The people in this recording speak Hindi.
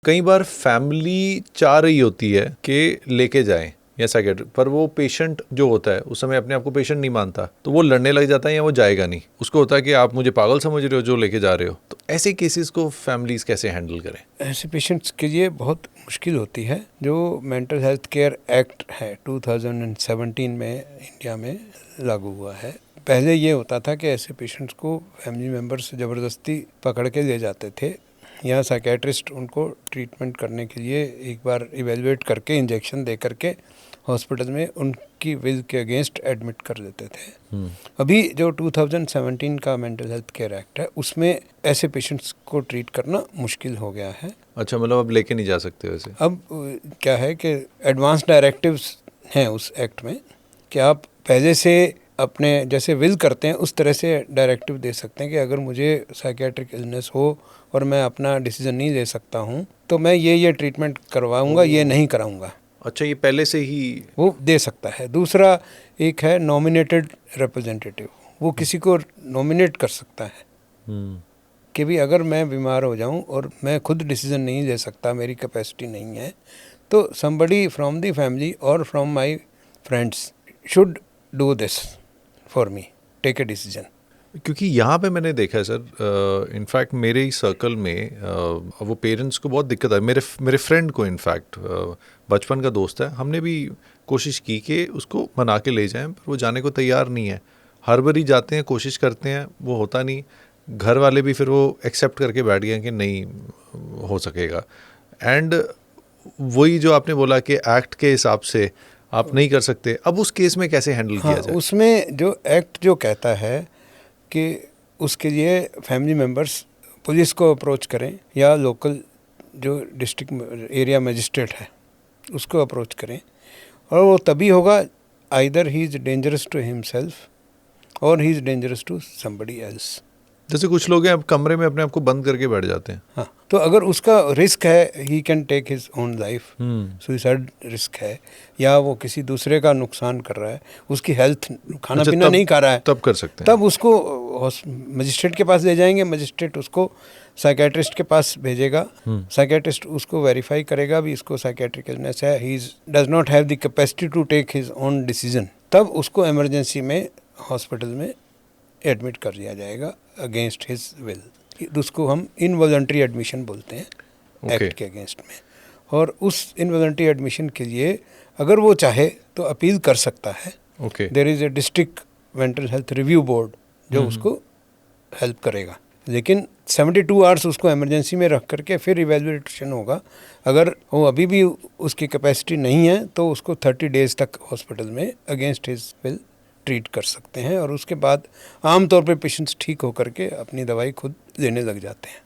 कई बार फैमिली चाह रही होती है कि लेके जाएं या साइकेट्रिस्ट, पर वो पेशेंट जो होता है उस समय अपने आप को पेशेंट नहीं मानता, तो वो लड़ने लग जाता है या वो जाएगा नहीं। उसको होता है कि आप मुझे पागल समझ रहे हो जो लेके जा रहे हो। तो ऐसे केसेस को फैमिलीज कैसे हैंडल करें? ऐसे पेशेंट्स के लिए बहुत मुश्किल होती है। जो मेंटल हेल्थ केयर एक्ट है 2017 में इंडिया में लागू हुआ है। पहले ये होता था कि ऐसे पेशेंट्स को फैमिली मेम्बर्स ज़बरदस्ती पकड़ के ले जाते थे या साइकेट्रिस्ट उनको ट्रीटमेंट करने के लिए एक बार इवेलुएट करके इंजेक्शन दे करके हॉस्पिटल में उनकी विल के अगेंस्ट एडमिट कर देते थे। अभी जो 2017 का मेंटल हेल्थ केयर एक्ट है उसमें ऐसे पेशेंट्स को ट्रीट करना मुश्किल हो गया है। अच्छा, मतलब अब लेके नहीं जा सकते वैसे? अब क्या है कि एडवांस डायरेक्टिव्स हैं उस एक्ट में कि आप पहले से अपने जैसे विल करते हैं उस तरह से डायरेक्टिव दे सकते हैं कि अगर मुझे साइकेट्रिक इलनेस हो और मैं अपना डिसीजन नहीं ले सकता हूँ तो मैं ये ट्रीटमेंट करवाऊँगा, ये नहीं कराऊँगा। अच्छा, ये पहले से ही वो दे सकता है। दूसरा एक है नॉमिनेटेड रिप्रेजेंटेटिव, वो किसी को नॉमिनेट कर सकता है कि भी अगर मैं बीमार हो जाऊं और मैं खुद डिसीजन नहीं ले सकता, मेरी कैपेसिटी नहीं है, तो समबडी फ्रॉम द फैमिली और from my friends should do this for me, take a decision. क्योंकि यहाँ पे मैंने देखा है सर, इनफैक्ट मेरे ही सर्कल में वो पेरेंट्स को बहुत दिक्कत है। मेरे फ्रेंड को इनफैक्ट बचपन का दोस्त है, हमने भी कोशिश की कि उसको मना के ले जाएं, पर वो जाने को तैयार नहीं है। हर बारी जाते हैं, कोशिश करते हैं, वो होता नहीं। घर वाले भी फिर वो एक्सेप्ट करके बैठ गए कि नहीं हो सकेगा। एंड वही जो आपने बोला कि एक्ट के हिसाब से आप नहीं कर सकते, अब उस केस में कैसे हैंडल किया जाए? उसमें जो एक्ट जो कहता है कि उसके लिए फैमिली मेम्बर्स पुलिस को अप्रोच करें या लोकल जो डिस्ट्रिक्ट एरिया मजिस्ट्रेट है उसको अप्रोच करें, और वो तभी होगा either he is dangerous to himself और he is dangerous to somebody else. जैसे कुछ लोग हैं अब कमरे में अपने आप को बंद करके बैठ जाते हैं। हाँ, तो अगर उसका रिस्क है, he can take his own life, suicide risk है, या वो किसी दूसरे का नुकसान कर रहा है, उसकी हेल्थ, खाना अच्छा, पीना नहीं खा रहा है, तब कर सकते हैं। तब उसको मजिस्ट्रेट के पास ले जाएंगे। मजिस्ट्रेट उसको साइकेट्रिस्ट के पास भेजेगा। साइकेट्रिस्ट उसको वेरीफाई करेगा भी इसको साइकेट्रिक इलनेस है, he does not have the capacity to take his own decision, तब उसको इमरजेंसी में हॉस्पिटल में एडमिट कर दिया जाएगा अगेंस्ट हिज विल। उसको हम इनवॉलंटरी एडमिशन बोलते हैं एक्ट के अगेंस्ट में। और उस इनवॉलंटरी एडमिशन के लिए अगर वो चाहे तो अपील कर सकता है। There is a district mental health review board जो उसको हेल्प करेगा, लेकिन 72 आवर्स उसको इमरजेंसी में रख करके फिर इवेल्युएशन होगा। अगर वो अभी भी उसकी कैपेसिटी नहीं है तो उसको 30 डेज तक हॉस्पिटल में अगेंस्ट हिज विल ट्रीट कर सकते हैं, और उसके बाद आमतौर पे पेशेंट्स ठीक होकर के अपनी दवाई खुद लेने लग जाते हैं।